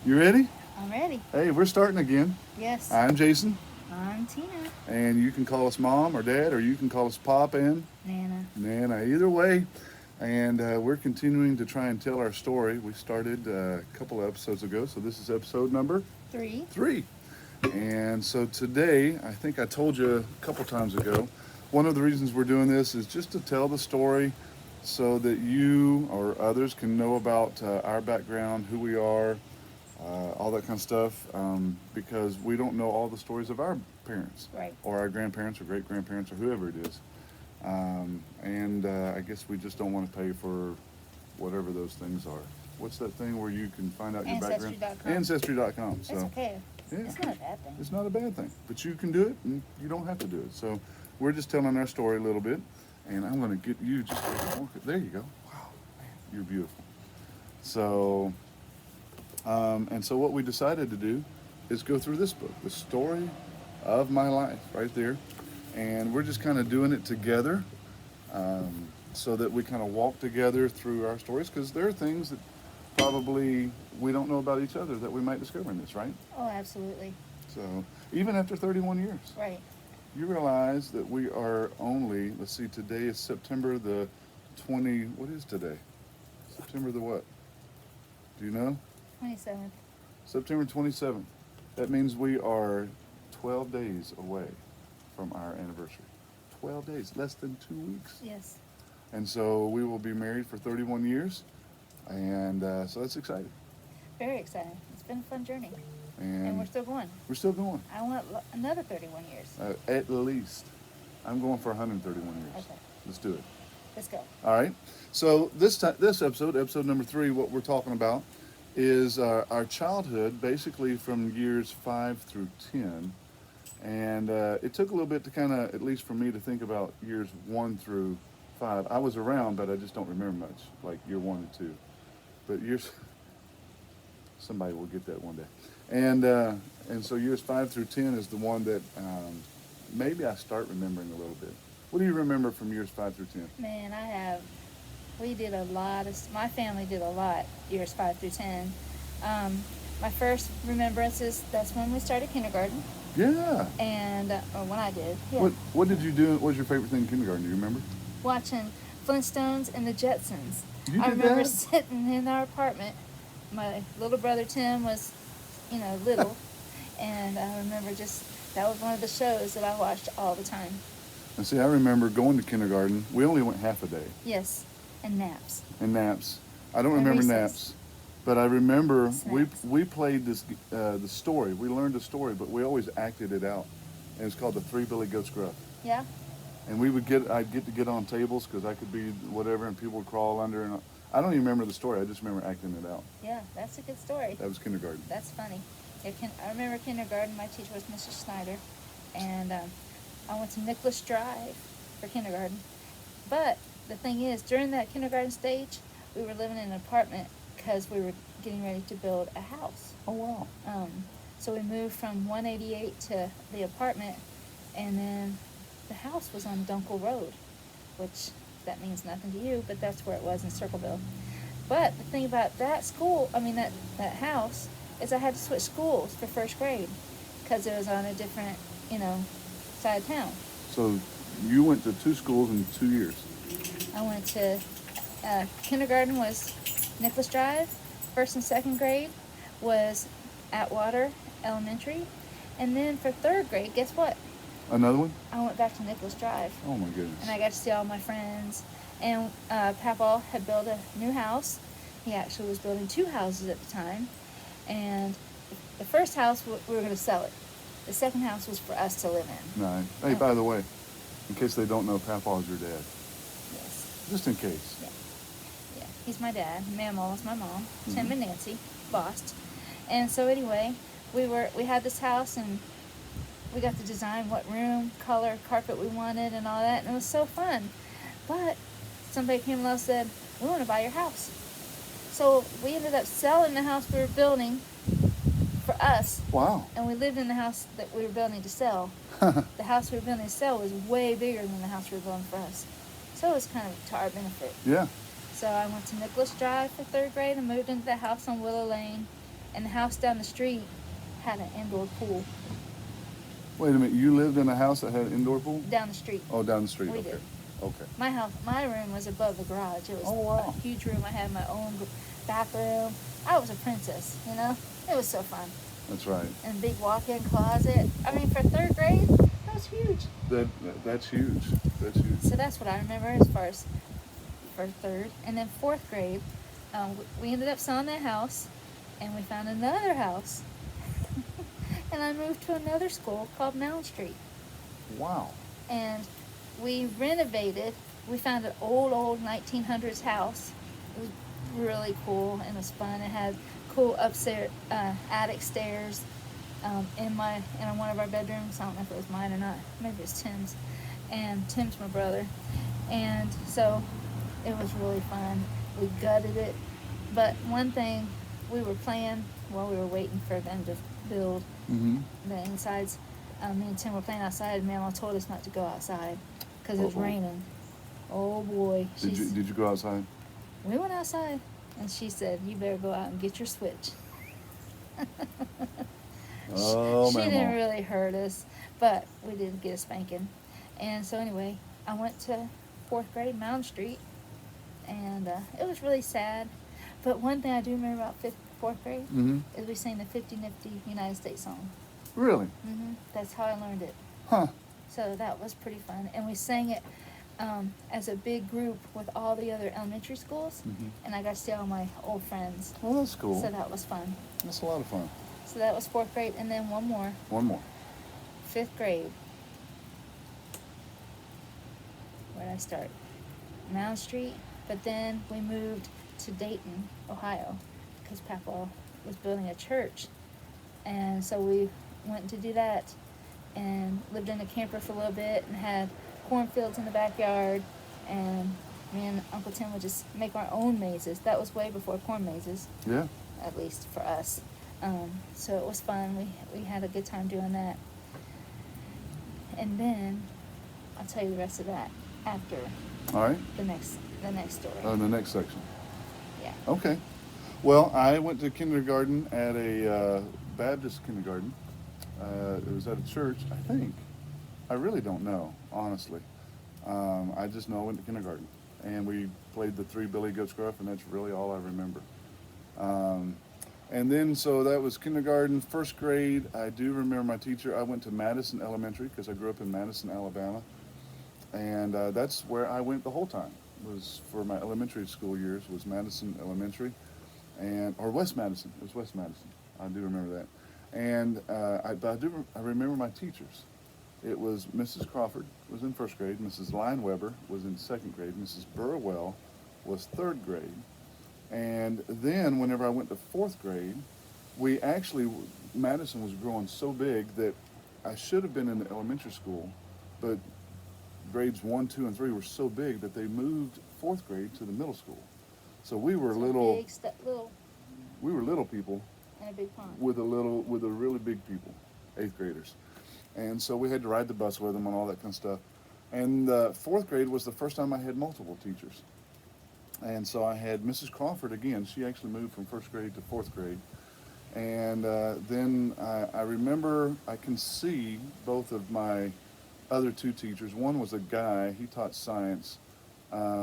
You ready? I'm ready. Hey, we're starting again. Yes. I'm Jason, I'm Tina. and you can call us mom or dad, or you can call us pop and Nana. Nana, either way. And we're continuing to try and tell our story. We started a couple of episodes ago, so this is episode number 3. 3. And so today, I think I told you a couple times ago, one of the reasons we're doing this is just to tell the story so that you or others can know about our background, who we are, all that kind of stuff, because we don't know all the stories of our parents Right. or our grandparents or great grandparents or whoever it is. And I guess we just don't want to pay for whatever those things are. What's that thing where you can find out your background? Ancestry.com. Ancestry.com. It's So okay. yeah, It's not a bad thing. it's not a bad thing, but you can do it and you don't have to do it. So we're just telling our story a little bit, and I'm going to get you just a more. There you go. Wow, man, you're beautiful. So, and so what we decided to do is go through this book, the story of my life, right there, and we're just kind of doing it together, so that we kind of walk together through our stories, because there are things that probably we don't know about each other that we might discover in this, right? Oh, absolutely. So even after 31 years, Right. you realize that we are only, let's see, today is September the 20, what is today? September the what? Do you know? 27th. September 27th. That means we are 12 days away from our anniversary. 12 days, less than 2 weeks. Yes. And so we will be married for 31 years. And so that's exciting. Very exciting. It's been a fun journey. And And we're still going. we're still going. I want another 31 years. At least. I'm going for 131 years. Okay. Let's do it. Let's go. All right. So this episode number 3, what we're talking about is our childhood, basically from years 5 through 10. And it took a little bit to kind of, at least for me, to think about years 1 through 5. I was around, but I just don't remember much, like year 1 and 2. But years, somebody will get that one day. And so years 5 through 10 is the one that maybe I start remembering a little bit. What do you remember from years 5 through 10? Man, we did a lot my family did a lot years 5 through 10. My first remembrances, that's when we started kindergarten. Yeah. And, or when I did. Yeah. What did you do? What was your favorite thing in kindergarten? Do you remember? Watching Flintstones and the Jetsons. You I did remember that? sitting in our apartment. My little brother Tim was, little, and I remember that was one of the shows that I watched all the time. And see, I remember going to kindergarten. We only went half a day. Yes, and naps. And naps. I don't And remember recess. naps, but I remember Snacks. we played the story. We learned a story, but we always acted it out. And it's called the Three Billy Goats Gruff. Yeah, And I'd get to get on tables because I could be whatever, and people would crawl under. And I don't even remember the story. I just remember acting it out. yeah, that's a good story. That was kindergarten. That's funny. I remember kindergarten. My teacher was Mrs. Schneider, and I went to Nicholas Drive for kindergarten. But the thing is, during that kindergarten stage, we were living in an apartment because we were getting ready to build a house. Oh wow. So we moved from 188 to the apartment, and then the house was on Dunkel Road, which that means nothing to you, but that's where it was in Circleville. But the thing about that house, is I had to switch schools for first grade because it was on a different, side of town. So you went to 2 schools in 2 years. I went to kindergarten was Nicholas Drive, first and second grade was Atwater Elementary, and then for third grade, guess what? Another one? I went back to Nicholas Drive, Oh my goodness. and I got to see all my friends. And Papa had built a new house. He actually was building 2 houses at the time, and the first house we were going to sell it. The second house was for us to live in. Nice. Hey, by the way, in case they don't know, Papa is your dad. Yes. Just in case. Yeah, he's my dad. Mamaw is my mom. Tim Mhm. and Nancy, Bost. And so anyway, we had this house, and we got to design what room, color, carpet we wanted, and all that, and it was so fun. But somebody came along and said, "We want to buy your house." So we ended up selling the house we were building for us, Wow. and we lived in the house that we were building to sell. The house we were building to sell was way bigger than the house we were building for us. So it was kind of to our benefit. Yeah. So I went to Nicholas Drive for third grade and moved into the house on Willow Lane. And the house down the street had an indoor pool Wait a minute, you lived in a house that had an indoor pool? down the street. Oh, down the street. We Okay. did. Okay. My room was above the garage. It was Oh, wow. a huge room. I had my own bathroom. I was a princess, you know? It was so fun. That's right. And big walk-in closet. I mean, for third grade, that was huge. That's huge. That's huge. So that's what I remember as far as for third. And then fourth grade, we ended up selling that house, and we found another house. And I moved to another school called Mound Street. Wow. And we renovated. We found an old 1900s house. It was really cool and it was fun. It had cool upstairs attic stairs in one of our bedrooms. I don't know if it was mine or not. Maybe it was Tim's. And Tim's my brother. And so it was really fun. We gutted it. But one thing we were playing while we were waiting for them to build Mm-hmm. the insides. Me and Tim were playing outside, and Mama told us not to go outside because it was Uh-oh. raining. Oh boy. Did you go outside? We went outside, and she said, "You better go out and get your switch." Oh, she man. didn't really hurt us, but we did get a spanking. And so anyway, I went to fourth grade, Mound Street, and it was really sad. But one thing I do remember about fourth grade Mm-hmm. is we sang the 50 Nifty United States song. Really? That's how I learned it. Huh. So that was pretty fun. And we sang it as a big group with all the other elementary schools. Mhm. And I got to see all my old friends. Well, that's cool. So that was fun. That's a lot of fun. So that was fourth grade. And then one more, One more. fifth grade. Where did I start? Mound Street. But then we moved to Dayton, Ohio, because Papa was building a church. And so we went to do that and lived in a camper for a little bit and had cornfields in the backyard. And me and Uncle Tim would just make our own mazes. That was way before corn mazes, Yeah. at least for us. So it was fun. We had a good time doing that. And then I'll tell you the rest of that after All right. the next story. In the next section. Yeah. Okay. Well, I went to kindergarten at a Baptist kindergarten. It was at a church, I think. I really don't know, honestly. I just know I went to kindergarten. And we played the three Billy Goat Scruff, and that's really all I remember. And then, so that was kindergarten. First grade, I do remember my teacher. I went to Madison Elementary because I grew up in Madison, Alabama. And that's where I went the whole time. Was for my elementary school years was Madison Elementary, or West Madison. It was West Madison. I do remember that. And I remember my teachers. It was Mrs. Crawford was in first grade. Mrs. Lion Weber was in second grade. Mrs. Burwell was third grade. And then whenever I went to fourth grade, Madison was growing so big that I should have been in the elementary school, but grades 1, 2, and 3 were so big that they moved fourth grade to the middle school. So we were So little. little We were little people and a big pond. with the really big people, 8th graders, and so we had to ride the bus with them and all that kind of stuff. And fourth grade was the first time I had multiple teachers, and so I had Mrs. Crawford again. She actually moved from first grade to fourth grade, and then I remember I can see both of my other two teachers. One was a guy, he taught science.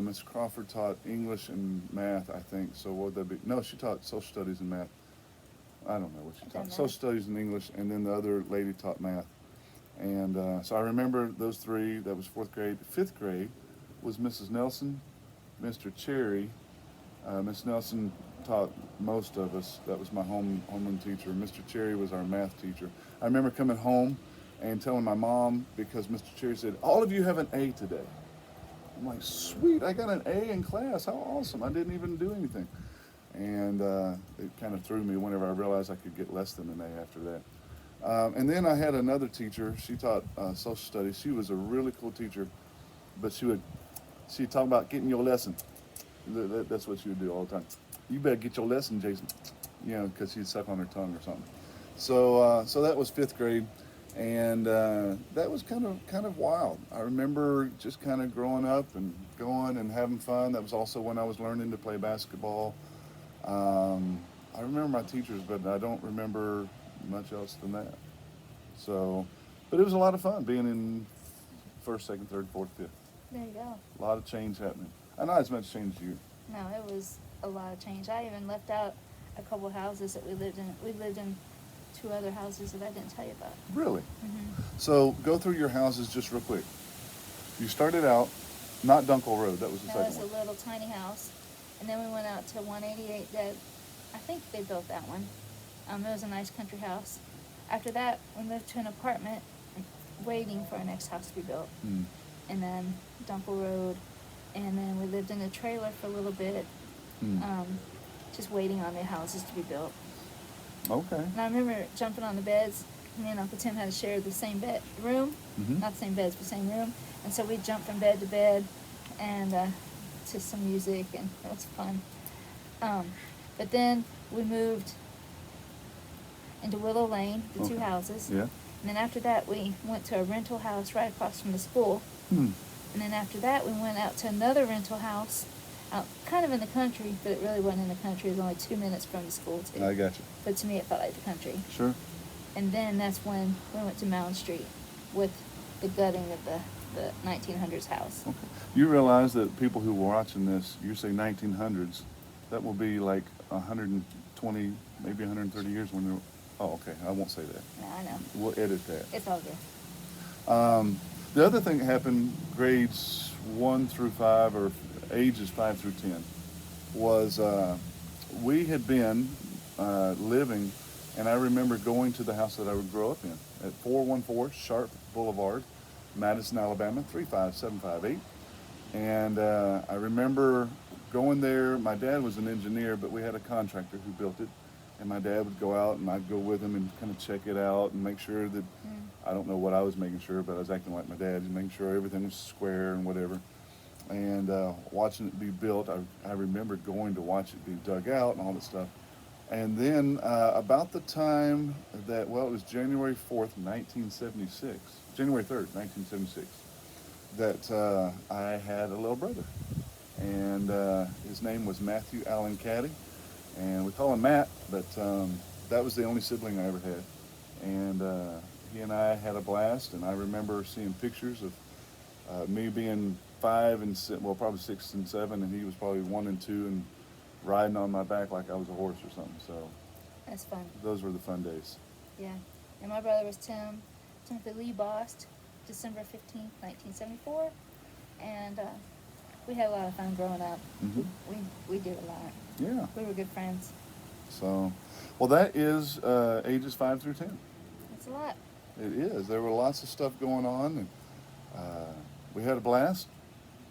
Miss Crawford taught English and math, I think. So what would that be? No, she taught social studies and math. I don't know what she taught. Doesn't Social matter. studies and English, and then the other lady taught math. And so I remember those three. That was fourth grade. Fifth grade was Mrs. Nelson, Mr. Cherry. Miss Nelson taught most of us. That was my homeroom teacher. Mr. Cherry was our math teacher. I remember coming home and telling my mom, because Mr. Cherry said, "All of you have an A today." I'm like, "Sweet, I got an A in class. How awesome. I didn't even do anything." And it kind of threw me whenever I realized I could get less than an A after that. And then I had another teacher. She taught social studies. She was a really cool teacher, but she'd talk about getting your lesson. That's what she would do all the time. "You better get your lesson, Jason," because she'd suck on her tongue or something. So that was fifth grade. And that was kind of wild. I remember just kind of growing up and going and having fun. That was also when I was learning to play basketball. I remember remember my teachers, but I don't remember much else than that. So, but it was a lot of fun being in first, second, third, fourth, fifth. There you go. A lot of change happening. I not as much change as you. No, it was a lot of change. I even left out a couple houses that we lived in. We lived in 2 other houses that I didn't tell you about. Really? Mm-hmm. So go through your houses just real quick. You started out, not Dunkel Road. That was the That second was a one. little tiny house. And then we went out to 188 that I think they built that one. It was a nice country house. After that, we moved to an apartment waiting for our next house to be built. Hmm. And then Dunkel Road. And then we lived in a trailer for a little bit, Hmm. just waiting on the houses to be built. Okay. And I remember jumping on the beds. Me and Uncle Tim had to share the same bed room, Mhm. not the same beds, but same room. And so we jumped from bed to bed, and to some music, and it was fun. But then we moved into Willow Lane, the 2 Okay. houses. Yeah. And then after that, we went to a rental house right across from the school. Hmm. And then after that, we went out to another rental house, out kind of in the country, but it really wasn't in the country. It was only 2 minutes from the school too. I got you. But to me, it felt like the country. Sure. And then that's when we went to Mound Street with the gutting of the 1900s house. Okay. You realize that people who were watching this, you say 1900s, that will be like 120, maybe 130 years when they're. Oh, okay. I won't say that. No, I know. We'll edit that. It's all good. The other thing that happened, grades 1 through 5, or ages 5 through 10, was we had been living, and I remember going to the house that I would grow up in at 414 Sharp Boulevard, Madison, Alabama, 35758. And I remember going there. My dad was an engineer, but we had a contractor who built it. And my dad would go out, and I'd go with him and kind of check it out and make sure that, I don't know what I was making sure, but I was acting like my dad and making sure everything was square and whatever. And watching it be built, I remember going to watch it be dug out and all that stuff. And then about the time that, well, it was January 4th, 1976, January 3rd, 1976, that I had a little brother. And his name was Matthew Allen Caddy. And we call him Matt, but that was the only sibling I ever had. And he and I had a blast, and I remember seeing pictures of me being 5 and well, probably 6 and 7, and he was probably 1 and 2, and riding on my back like I was a horse or something. So That's fun. those were the fun days. Yeah. And my brother was Timothy Lee Bost, December 15th, 1974. And we had a lot of fun growing up. Mhm. We did a lot. Yeah. We were good friends. So, well, that is ages 5 through 10. That's a lot. It is. There were lots of stuff going on, and we had a blast.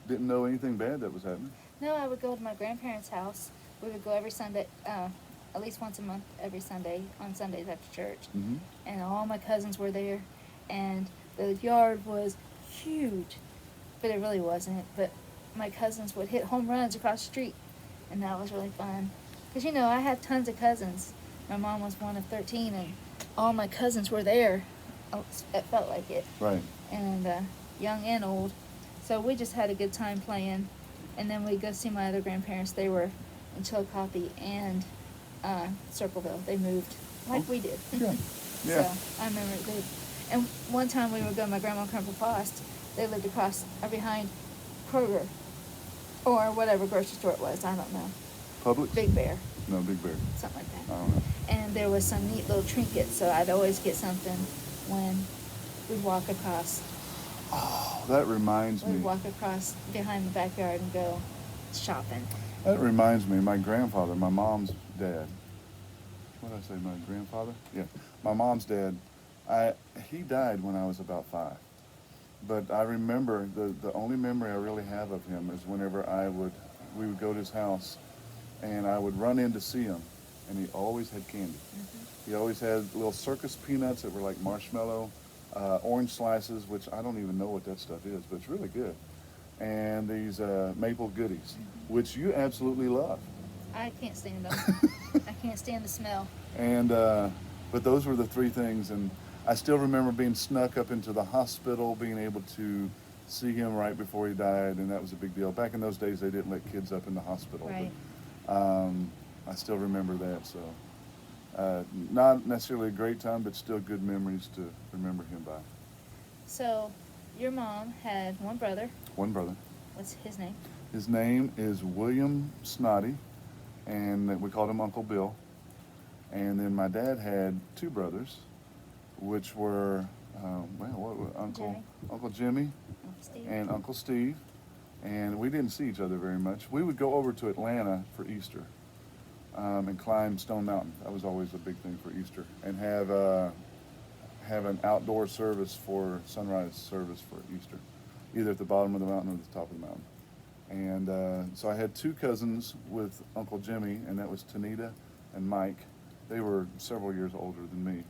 Didn't know anything bad that was happening. No, I would go to my grandparents' house. We would go every Sunday, at least once a month, every Sunday, on Sundays after church. Mm-hmm. And all my cousins were there, and the yard was huge, but it really wasn't. But my cousins would hit home runs across the street, and that was really fun. Because, I had tons of cousins. My mom was one of 13, and all my cousins were there. Oh, it felt like it. Right. And young and old. So we just had a good time playing. And then we'd go see my other grandparents. They were in Chillicothe and Circleville. They moved like we did. Yeah. Yeah. So I remember and one time we would go to my grandma and grandpa Post. They lived across or behind Kroger or whatever grocery store it was. I don't know. Publix? Big Bear, No, Big Bear. something like I that. don't know. And there was some neat little trinkets, so I'd always get something when we'd walk across. Oh, that reminds We'd me. walk across behind the backyard and go shopping. That reminds me. My grandfather, my mom's dad. What did I say? My grandfather? Yeah. My mom's dad. He died when I was about 5. But I remember the only memory I really have of him is whenever we would go to his house, and I would run in to see him, and he always had candy. Mm-hmm. He always had little circus peanuts that were like marshmallow, orange slices, which I don't even know what that stuff is, but it's really good, and these maple goodies, which you absolutely love. I can't stand them. I can't stand the smell. And but those were the 3 things, and I still remember being snuck up into the hospital, being able to see him right before he died, and that was a big deal. Back in those days, they didn't let kids up in the hospital. Right. But, I still remember that. So, Not necessarily a great time, but still good memories to remember him by. So, your mom had one brother. One brother. What's his name? His name is William Snoddy, and we called him Uncle Bill. And then my dad had two brothers, which were, Uncle Jimmy Uncle Steve. and Uncle Steve. And we didn't see each other very much. We would go over to Atlanta for Easter and climb Stone Mountain. That was always a big thing for Easter. And have an outdoor service for sunrise service for Easter, either at the bottom of the mountain or the top of the mountain. And so I had two cousins with Uncle Jimmy, and that was Tanita and Mike. They were several years older than me.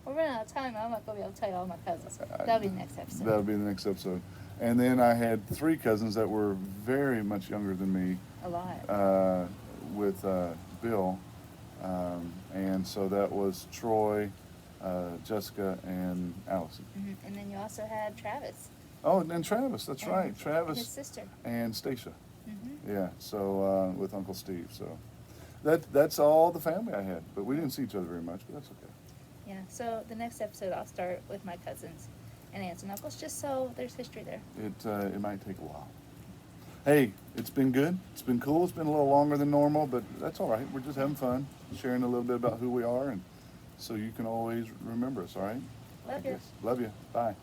We're running out of time. I'm not going to be able to tell you all my cousins. That'll be the next episode. That'll be the next episode. And then I had three cousins that were very much younger than me. A lot. With Bill. And so that was Troy, Jessica, and Allison. Mm-hmm. And then you also had Travis. Oh, and Travis, that's and right. Travis. His sister. And Stacia. Mm-hmm. Yeah, so with Uncle Steve. So that's all the family I had. But we didn't see each other very much, but that's okay. Yeah, so the next episode I'll start with my cousins and aunts and uncles, just so there's history there. It might take a while. Hey, it's been good. It's been cool. It's been a little longer than normal, but that's all right. We're just having fun, sharing a little bit about who we are, and so you can always remember us, all right? Love you. Love you. Bye.